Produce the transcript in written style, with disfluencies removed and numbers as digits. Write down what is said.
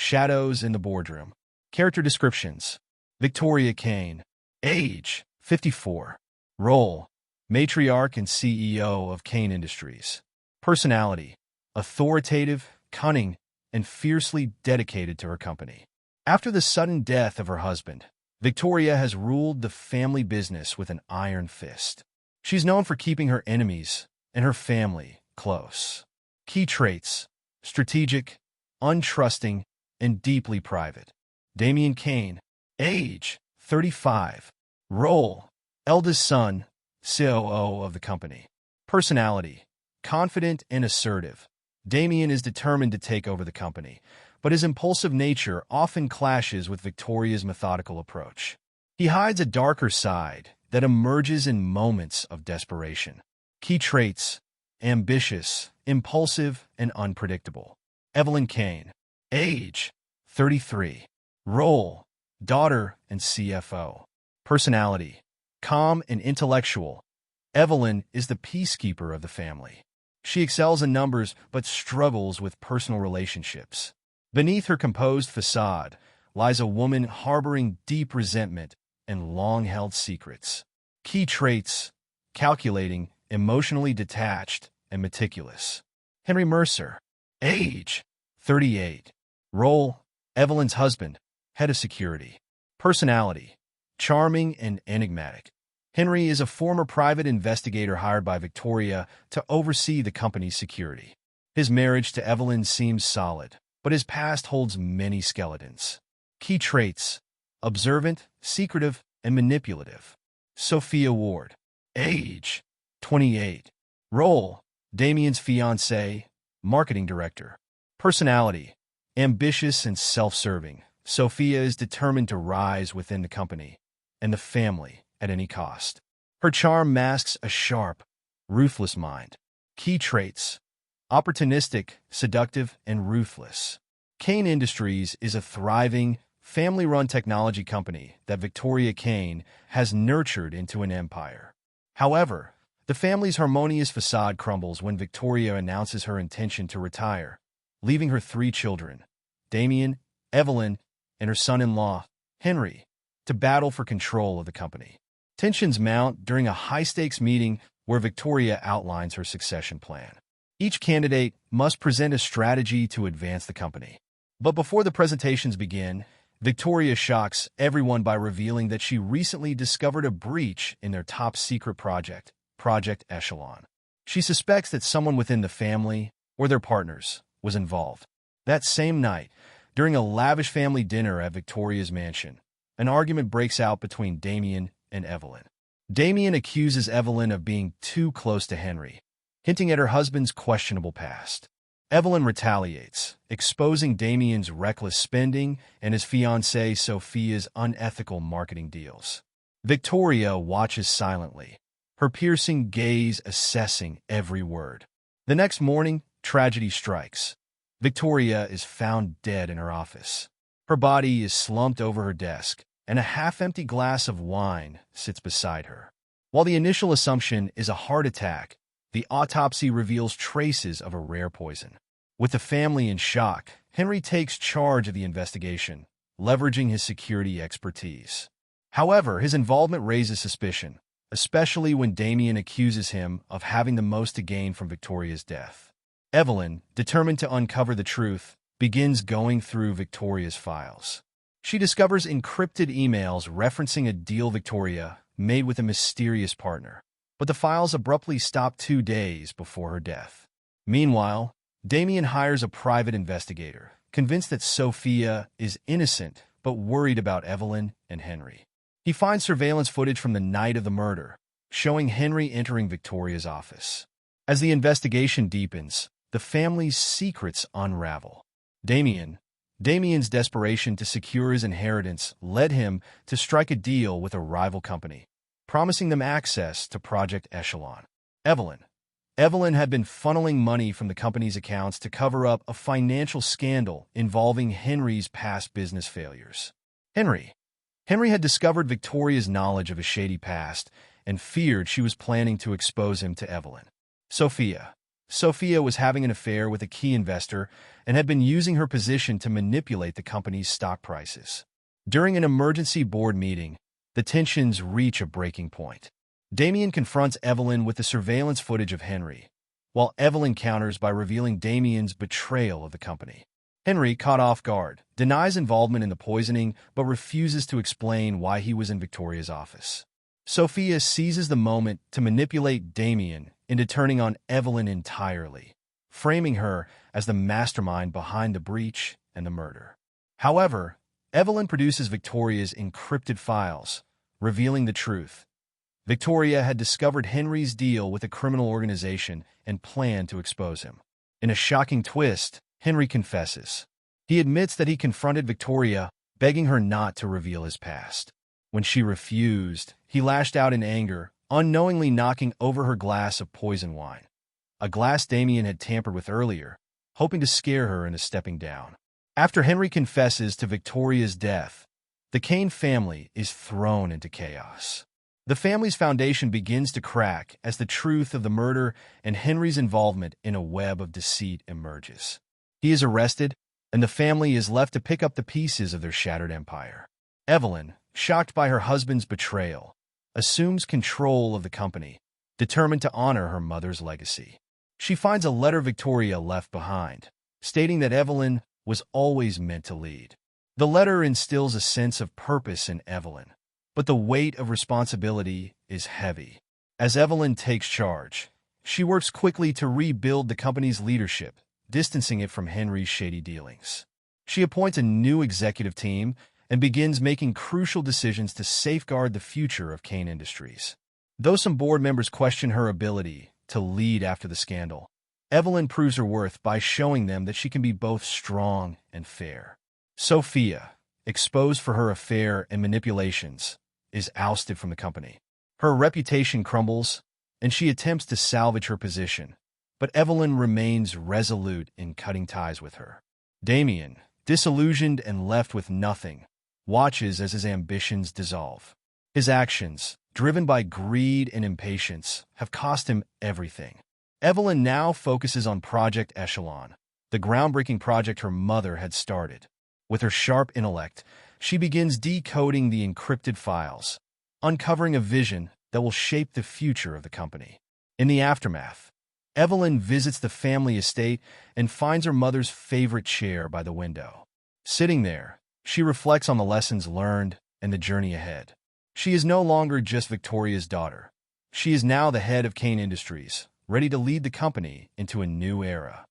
Shadows in the Boardroom. Character descriptions. Victoria Caine. Age, 54. Role, matriarch and CEO of Caine Industries. Personality, authoritative, cunning, and fiercely dedicated to her company. After the sudden death of her husband, Victoria has ruled the family business with an iron fist. She's known for keeping her enemies and her family close. Key traits: strategic, untrusting, and deeply private. Evelyn Caine. Age, 35. Role, eldest son, COO of the company. Personality, confident and assertive. Damien is determined to take over the company, but his impulsive nature often clashes with Victoria's methodical approach. He hides a darker side that emerges in moments of desperation. Key traits: ambitious, impulsive, and unpredictable. Evelyn Caine. Age, 33. Role, daughter and CFO. Personality, calm and intellectual. Evelyn is the peacekeeper of the family. She excels in numbers but struggles with personal relationships. Beneath her composed facade lies a woman harboring deep resentment and long-held secrets. Key traits: calculating, emotionally detached, and meticulous. Henry Mercer. Age, 38. Role, Evelyn's husband, head of security. Personality, charming and enigmatic. Henry is a former private investigator hired by Victoria to oversee the company's security. His marriage to Evelyn seems solid, but his past holds many skeletons. Key traits: observant, secretive, and manipulative. Sophia Ward. Age, 28. Role, Damien's fiancée, marketing director. Personality, ambitious and self-serving. Sophia is determined to rise within the company and the family at any cost. Her charm masks a sharp, ruthless mind. Key traits: opportunistic, seductive, and ruthless. Caine Industries is a thriving, family-run technology company that Victoria Caine has nurtured into an empire. However, the family's harmonious facade crumbles when Victoria announces her intention to retire, leaving her 3 children, Damien, Evelyn, and her son-in-law, Henry, to battle for control of the company. Tensions mount during a high-stakes meeting where Victoria outlines her succession plan. Each candidate must present a strategy to advance the company. But before the presentations begin, Victoria shocks everyone by revealing that she recently discovered a breach in their top-secret project, Project Echelon. She suspects that someone within the family, or their partners, was involved. That same night, during a lavish family dinner at Victoria's mansion, an argument breaks out between Damien and Evelyn. Damien accuses Evelyn of being too close to Henry, hinting at her husband's questionable past. Evelyn retaliates, exposing Damien's reckless spending and his fiancée Sophia's unethical marketing deals. Victoria watches silently, her piercing gaze assessing every word. The next morning, tragedy strikes. Victoria is found dead in her office. Her body is slumped over her desk, and a half-empty glass of wine sits beside her. While the initial assumption is a heart attack, the autopsy reveals traces of a rare poison. With the family in shock, Henry takes charge of the investigation, leveraging his security expertise. However, his involvement raises suspicion, especially when Damien accuses him of having the most to gain from Victoria's death. Evelyn, determined to uncover the truth, begins going through Victoria's files. She discovers encrypted emails referencing a deal Victoria made with a mysterious partner, but the files abruptly stop 2 days before her death. Meanwhile, Damien hires a private investigator, convinced that Sophia is innocent but worried about Evelyn and Henry. He finds surveillance footage from the night of the murder, showing Henry entering Victoria's office. As the investigation deepens, the family's secrets unravel. Damien's desperation to secure his inheritance led him to strike a deal with a rival company, promising them access to Project Echelon. Evelyn had been funneling money from the company's accounts to cover up a financial scandal involving Henry's past business failures. Henry had discovered Victoria's knowledge of his shady past and feared she was planning to expose him to Evelyn. Sophia Sophia was having an affair with a key investor and had been using her position to manipulate the company's stock prices. During an emergency board meeting, the tensions reach a breaking point. Damien confronts Evelyn with the surveillance footage of Henry, while Evelyn counters by revealing Damien's betrayal of the company. Henry, caught off guard, denies involvement in the poisoning but refuses to explain why he was in Victoria's office. Sophia seizes the moment to manipulate Damien into turning on Evelyn entirely, framing her as the mastermind behind the breach and the murder. However, Evelyn produces Victoria's encrypted files, revealing the truth. Victoria had discovered Henry's deal with a criminal organization and planned to expose him. In a shocking twist, Henry confesses. He admits that he confronted Victoria, begging her not to reveal his past. When she refused, he lashed out in anger, unknowingly knocking over her glass of poison wine, a glass Damien had tampered with earlier, hoping to scare her into stepping down. After Henry confesses to Victoria's death, the Caine family is thrown into chaos. The family's foundation begins to crack as the truth of the murder and Henry's involvement in a web of deceit emerges. He is arrested, and the family is left to pick up the pieces of their shattered empire. Evelyn, shocked by her husband's betrayal, assumes control of the company, determined to honor her mother's legacy. She finds a letter Victoria left behind, stating that Evelyn was always meant to lead. The letter instills a sense of purpose in Evelyn, but the weight of responsibility is heavy. As Evelyn takes charge, she works quickly to rebuild the company's leadership, distancing it from Henry's shady dealings. She appoints a new executive team and begins making crucial decisions to safeguard the future of Caine Industries. Though some board members question her ability to lead after the scandal, Evelyn proves her worth by showing them that she can be both strong and fair. Sophia, exposed for her affair and manipulations, is ousted from the company. Her reputation crumbles, and she attempts to salvage her position, but Evelyn remains resolute in cutting ties with her. Damien, disillusioned and left with nothing, watches as his ambitions dissolve. His actions, driven by greed and impatience, have cost him everything. Evelyn now focuses on Project Echelon, the groundbreaking project her mother had started. With her sharp intellect, she begins decoding the encrypted files, uncovering a vision that will shape the future of the company. In the aftermath, Evelyn visits the family estate and finds her mother's favorite chair by the window. Sitting there, she reflects on the lessons learned and the journey ahead. She is no longer just Victoria's daughter. She is now the head of Caine Industries, ready to lead the company into a new era.